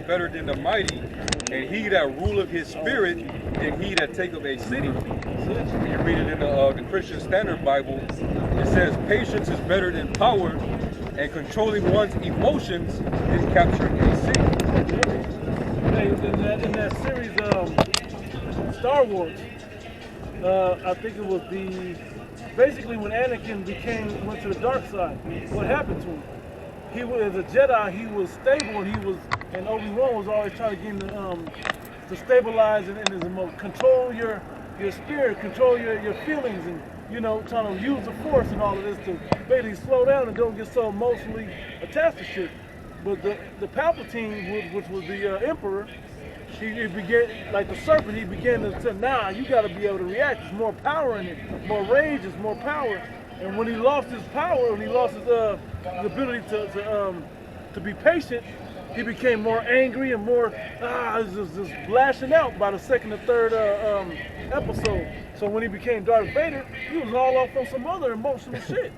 better than the mighty, and he that ruleth his spirit than he that taketh a city. When you read it in the Christian Standard Bible, it says patience is better than power, and controlling one's emotions is capturing a city. Hey, in that series, Star Wars, I think it was basically when Anakin went to the dark side, what happened to him? He was, as a Jedi, he was stable, and Obi-Wan was always trying to get him to stabilize and his emotions, control your spirit, control your feelings, and trying to use the Force and all of this to basically slow down and don't get so emotionally attached to shit. But the Palpatine, which was the Emperor, he began, like the serpent, he began to say, nah, you got to be able to react. There's more power in it, more rage, there's more power. And when he lost his power, when he lost his ability to be patient, he became more angry and more just lashing out by the second or third episode. So when he became Darth Vader, he was all off on some other emotional shit.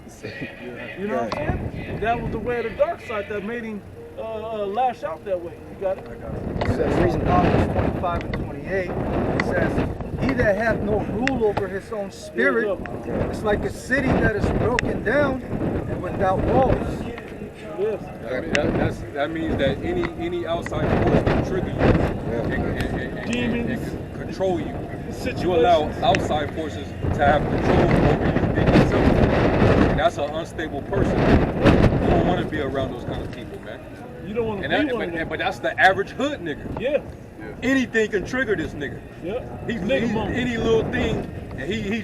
You know what I'm saying? That was the way of the dark side that made him lash out that way. You got it? I got it. It says in Proverbs 25 and 28, it says, he that hath no rule over his own spirit is like a city that is broken down and without walls. Yes. That means that any outside force can trigger you, Demons, and control you. situations. You allow outside forces to have control over you than yourself, and that's an unstable person. You don't want to be around those kind of people, man. You don't want to be one of them. But that's the average hood nigga. Yeah. Anything can trigger this nigga. Yeah. He's any little thing, and he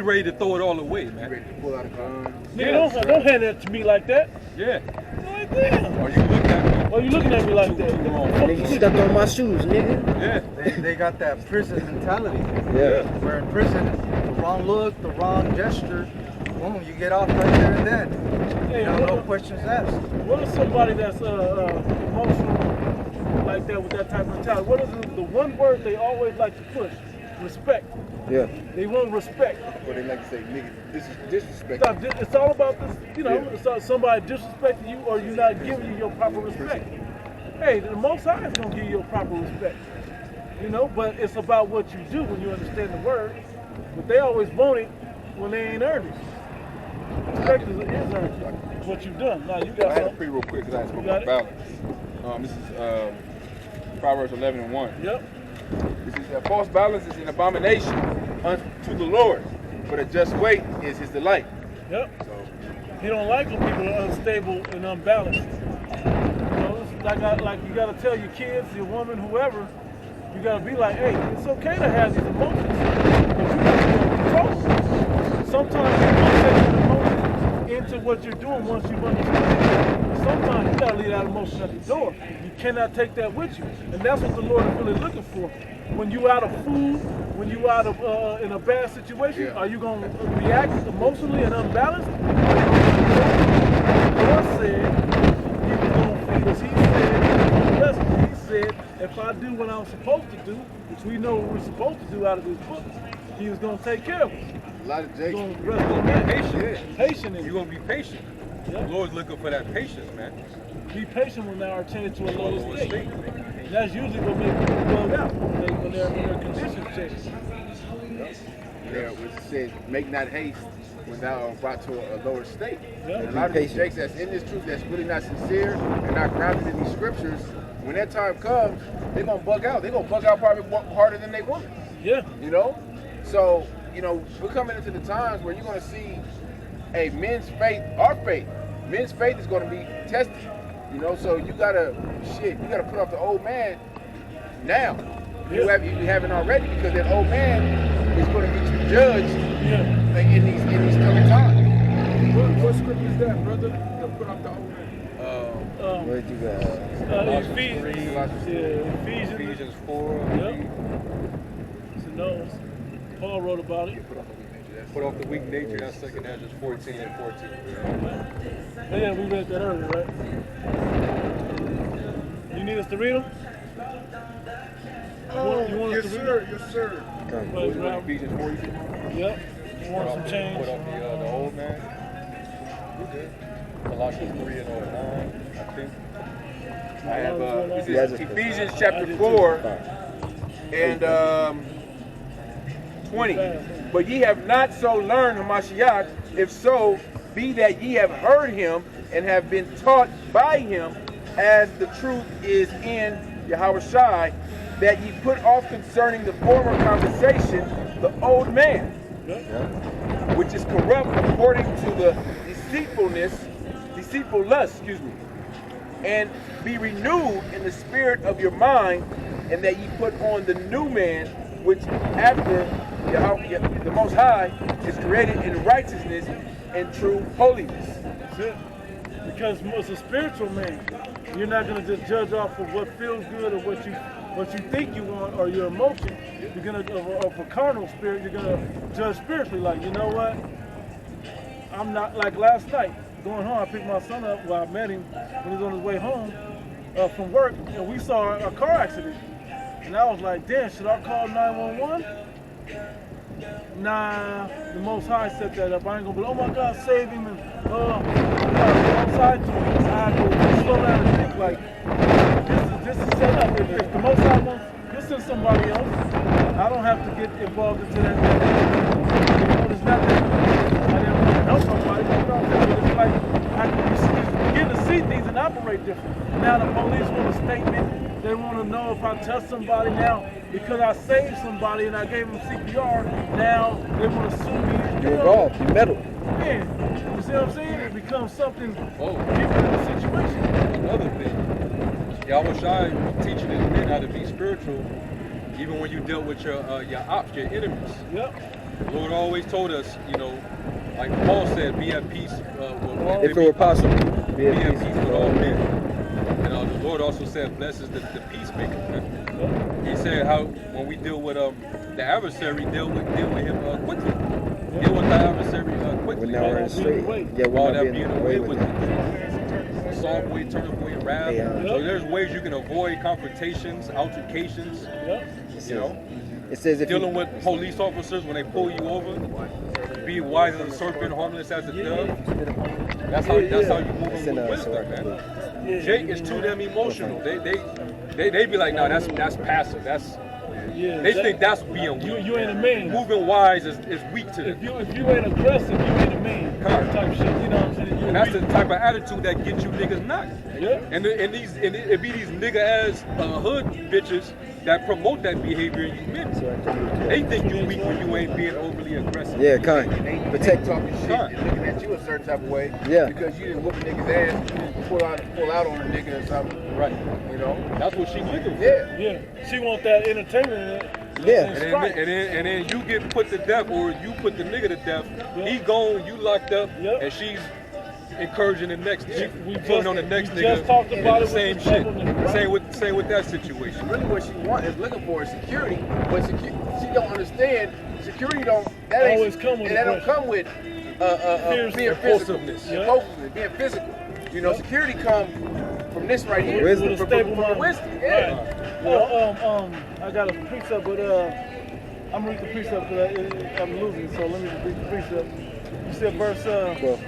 ready to throw it all away, man. Ready to pull out a gun. Nigga, don't hand that to me like that. Yeah. Like that. Or you looking at me? Or you looking at me like that? Nigga stepped on my shoes, nigga. Yeah. They got that prison mentality. Yeah. Where in prison, the wrong look, the wrong gesture, boom, you get off right there and then. Hey, No questions asked. What is somebody that's emotional like that with that type of mentality? What is the one word they always like to push? Respect. Yeah. They want respect. Or they like to say, nigga, this is disrespect. It's all about this, it's all somebody disrespecting you or you not giving you your proper respect. Hey, the Most High is going to give you your proper respect. But it's about what you do when you understand the word. But they always want it when they ain't earned it. Respect is earned. What you've done. Now you got I had to something. pre real quick because I spoke got about it? balance. This is Proverbs 11 and 1. Yep. This is false balance is an abomination unto the Lord, but a just weight is his delight. Yep. So, He don't like when people are unstable and unbalanced. It's like you got to tell your kids, your woman, whoever, you got to be like, hey, it's okay to have these emotions, but you got to be able to control them. Sometimes you don't take your emotions into what you're doing once you've understood. Sometimes you got to leave that emotion at the door. You cannot take that with you, and that's what the Lord is really looking for. When you out of food, when you out of in a bad situation, are you going to react emotionally and unbalanced? The Lord said he was going to feed us. He said, bless us. He said, if I do what I'm supposed to do, which we know what we're supposed to do out of this book, he was going to take care of us. a lot of He's Jake. going to rest on that. Patient. Patient You're gonna be patient. Yeah. The Lord's looking for that patience, man. Be patient when they are changed to a lower state. That's usually what makes people bug out when their conditions change. Yeah, which says, make not haste when thou art brought to a lower state. Yeah. And a lot of these Jakes that's in this truth that's really not sincere and not grounded in these scriptures, when that time comes, they're gonna bug out. They're gonna bug out probably harder than they want. Yeah. So, we're coming into the times where you're gonna see men's faith, our faith. Men's faith is gonna be tested. So you gotta put off the old man now. Yeah. You haven't already, because that old man is gonna get you judged in these coming times. What scripture is that, brother? To put off the old man. Where'd you go? Ephesians 4. Yep. So no, Paul wrote about it. Put off the weak nature. That's 2 Ezra 14 and 14. Yeah, we read that earlier, right? You need us to read them? You want us to read them? Yes, sir. Ephesians 4. Yep. You want some change? Put off the old man. You good. Colossians 3 and 9, I think. I have this Yeah, is just- Ephesians chapter 4 and 20. But ye have not so learned Hamashiach, if so, be that ye have heard him and have been taught by him, as the truth is in Yahushua, that ye put off concerning the former conversation the old man, which is corrupt according to the deceitful lust, and be renewed in the spirit of your mind, and that ye put on the new man, which after the Most High is created in righteousness and true holiness. That's it. Because it's a spiritual man. You're not going to just judge off of what feels good or what you think you want or your emotion. You're going to, of a carnal spirit, you're going to judge spiritually. Like, you know what? I'm not, like last night, going home, I picked my son up. Well, I met him when he was on his way home from work, and we saw a car accident. And I was like, damn, should I call 911? Nah, the Most High set that up. I ain't gonna be, oh my God, save him, and outside to him. I had to slow down and think, like, this is set up. If the Most High wants, he'll send somebody else. I don't have to get involved into that. It's not that I didn't want to help somebody, you know what I'm saying? It's like, you begin to see things and operate different. Now the police want a statement. They want to know if I touch somebody now because I saved somebody and I gave them CPR. Now they want to sue me. You're involved. You meddle. Yeah, you see what I'm saying? It becomes something Oh. different in the situation. Another thing, Yahushua teaching his men how to be spiritual, even when you deal with your ops, your enemies. Yep. The Lord always told us, you know, like Paul said, be at peace. If it were possible, be at peace with all men. And the Lord also said, blessed is the peacemaker. He said how when we deal with the adversary, deal with him quickly. Deal with the adversary quickly. We're now in straight. Yeah, While we're that not being away with it. Soft way, turn away, wrath. So there's ways you can avoid confrontations, altercations. Yep. You know, It says if dealing you, with police officers when they pull you over. Be wise as a serpent, harmless as a dove. That's how you move It's in, with wisdom, Sirach, man. Yeah. Jake is too damn emotional. They be like, no, that's passive. Yeah, They think that's being weak. you ain't a man. Moving wise is weak to If them. you ain't aggressive, you ain't a man. Correct. Type shit. You know what I'm saying? You And that's the weak. type of attitude that gets you niggas knocked. Yeah. And it be these nigga ass hood bitches that promote that behavior in you men. They think you weak when you ain't being overly aggressive. yeah, kind. They Protect talking you. shit and looking at you a certain type of way Yeah. because you didn't whoop a nigga's ass, pull out on a nigga or something. Right. You know? That's what she looking for. Yeah. Yeah. She want that entertainment. Yeah. And then you get put to death, or you put the nigga to death. He gone, you locked up, Yep. and she's encouraging the next, We putting on the next we nigga. just talked about and it the same with shit. the trouble, right? Same with that situation. Really what she looking for is security, but she don't understand security that Always come with don't aggression. come with being Impulsiveness. physical. Impulsiveness, being physical. You know, security comes from this right here. Wisdom. With a stable mind. Wisdom, yeah. Right. I got a precept, but I'm gonna read the precept because I'm losing, so let me just read the precept. You said verse Well,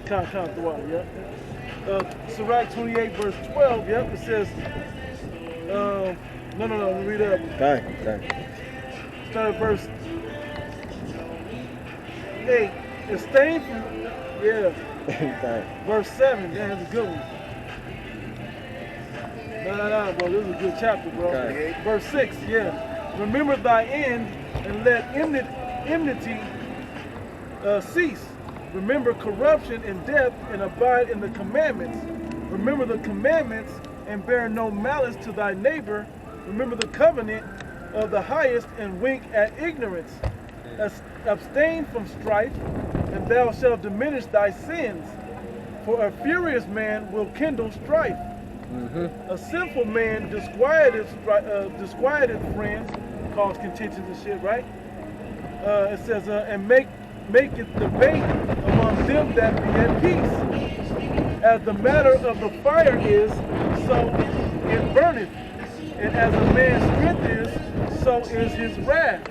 count throughout, yeah. Sirach 28 verse 12, yep. It says, no, let me read up. kind. Start at verse 8. Abstain from, yeah. Kind. Verse 7, yeah, that's a good one. Nah, bro, this is a good chapter, bro. Okay. Verse 6, yeah. Remember thy end and let enmity cease. Remember corruption and death and abide in the commandments. Remember the commandments and bear no malice to thy neighbor. Remember the covenant of the highest and wink at ignorance. Abstain from strife, and thou shalt diminish thy sins. For a furious man will kindle strife. A sinful man disquieted friends, cause contentions and shit, right? It says, and make it debate among them that be at peace. As the matter of the fire is, so it burneth. And as a man's strength is, so is his wrath.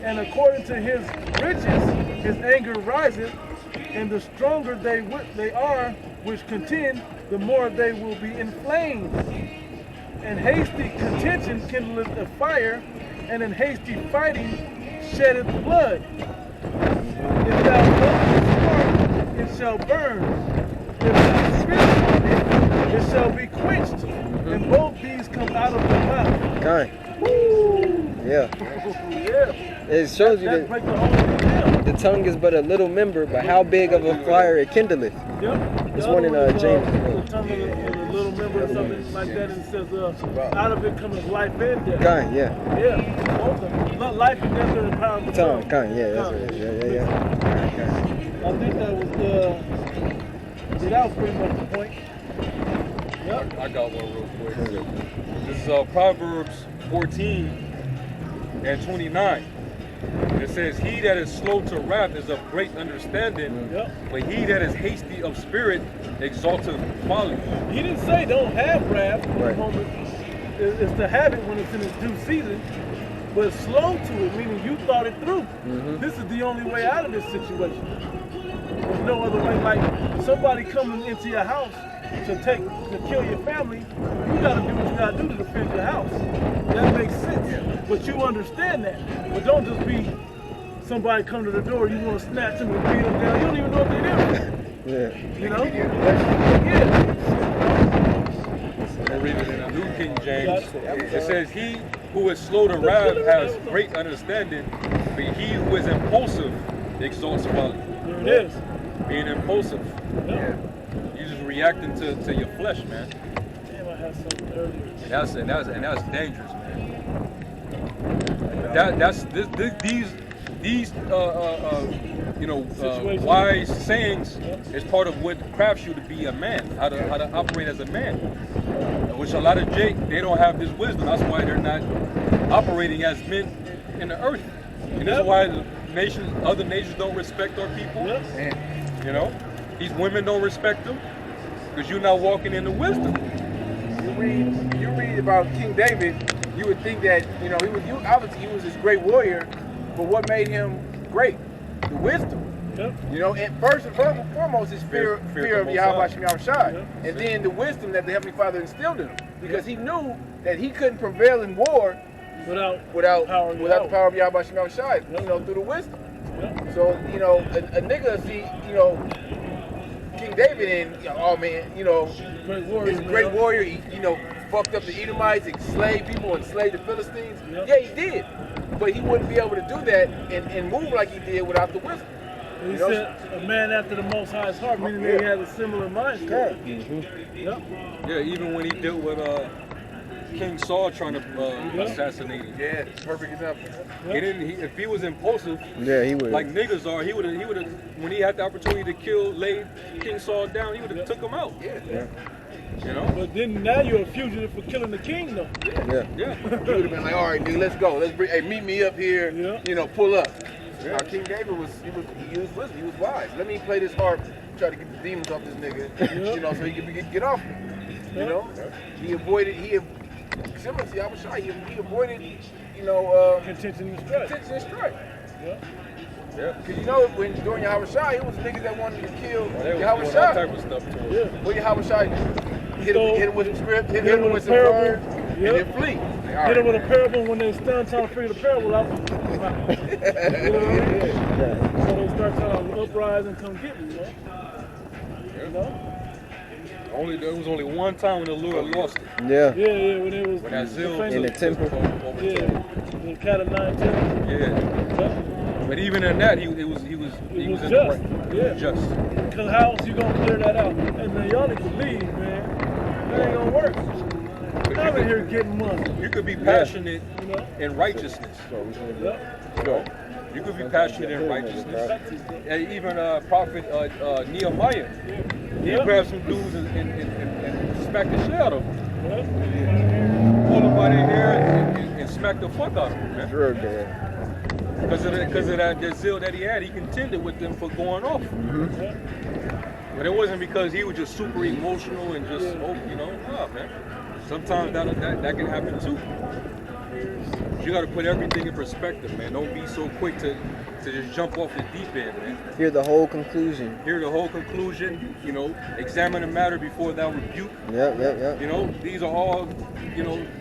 And according to his riches, his anger riseth, and the stronger they are which contend, the more they will be inflamed. And hasty contention kindleth a fire, and in hasty fighting sheddeth blood. If thou lovest spark, it shall burn. If thou spitest on it, it shall be quenched. And both these come out of the mouth. Kind. Yeah. Yeah. It shows you That that break the whole thing down. the tongue is but a little member, but how big of a fire it kindleth. Yep. It's The one other in one is, James. the tongue of the little member or something like that, and it says, out of it cometh life and death. Kind, yeah. Yeah, both of them. Not life and death are the power of the Tongue, tongue. kind, yeah, that's it. Yeah. I think that was pretty much the point. Yep. I got one real quick. This is Proverbs 14 and 29. It says, he that is slow to wrath is of great understanding, Yep. but he that is hasty of spirit exalteth folly. He didn't say don't have wrath in the Right. moment. It's to have it when it's in its due season, but slow to it, meaning you thought it through. This is the only way out of this situation. There's no other way. Like somebody coming into your house to kill your family, you gotta do what you gotta do to defend your house. That makes sense. But you understand that. But don't just be somebody come to the door, you want to snatch them and beat them down. You don't even know what they do. Yeah. You know? Yeah. I read it in the New King James. It says, he who is slow to wrath has great understanding, but he who is impulsive exalts folly. There it is. Being impulsive, Yeah. you just reacting to your flesh, man. Damn, I had something earlier. And that's dangerous, man. These Situations. wise sayings is part of what crafts you to be a man, how to operate as a man. Which a lot of they don't have this wisdom. That's why they're not operating as men in the earth. And this is why other nations don't respect our people. You know, these women don't respect them because you're not walking in the wisdom. You read about King David, you would think that obviously he was this great warrior, but what made him great? The wisdom. Yep. You know, and first and foremost is fear of Yahweh Shem Shai, and then the wisdom that the Heavenly Father instilled in him, because he knew that he couldn't prevail in war without the power of Yahweh Shem Shai, through the wisdom. Yep. So a nigga see King David and oh man, Great warrior. he's a great warrior. He fucked up the Edomites, enslaved people, enslaved the Philistines. Yep. Yeah, he did, but he wouldn't be able to do that and move like he did without the wisdom. He said a man after the Most High's heart, meaning that he had a similar mindset. Yep. Yeah, even when he dealt with King Saul trying to assassinate him. Yeah, perfect example. If he was impulsive, Yeah, he would. like niggas are, he would have when he had the opportunity to lay King Saul down, he would have took him out. Yeah. You know? But then now you're a fugitive for killing the king, though. Yeah. Yeah. He would have been like, all right, dude, let's go. Meet me up here. Yeah. Pull up. Now, King David was wisdom. He was wise. Let me play this harp, try to get the demons off this nigga, so he can get off me. You know, he avoided. Similar to Yahweh, he avoided. Contention and strife. Contention and strife. Yeah. Because when during Yahweh it was niggas that wanted to kill They was Yahweh doing all type of stuff to him. Yeah. What Yahweh hit him with some script, hit him him with with a some parable. words, and Yep. then flee. Like, Hit him with a parable when they stunned trying to figure the parable out. You know what I mean? So they start trying to uprise and come get me, You know? There was only one time when the Lord lost it. Yeah. Yeah, when it was When that zeal In the temple. Yeah, the cat of nine tails. Yeah. But even in that, he was was in just. the right. Yeah. Just. Because how else you gonna clear that out? Hey man, y'all need to leave, man. That ain't gonna work. I'm in here getting money. You could be passionate You know? in righteousness. Yep. You could be passionate in righteousness. And even Prophet Nehemiah, he grabbed some dudes and smacked the shit out of them. Pulled them by their hair and smacked the fuck out of them, man. Real good. Because of that zeal that he had, he contended with them for going off. But it wasn't because he was just super emotional and just, nah, man. Sometimes that can happen too. years. You got to put everything in perspective, man. Don't be so quick to just jump off the deep end, man. Hear the whole conclusion. Hear the whole conclusion, you know, examine the matter before thou rebuke. Yep. You know, these are all, you know,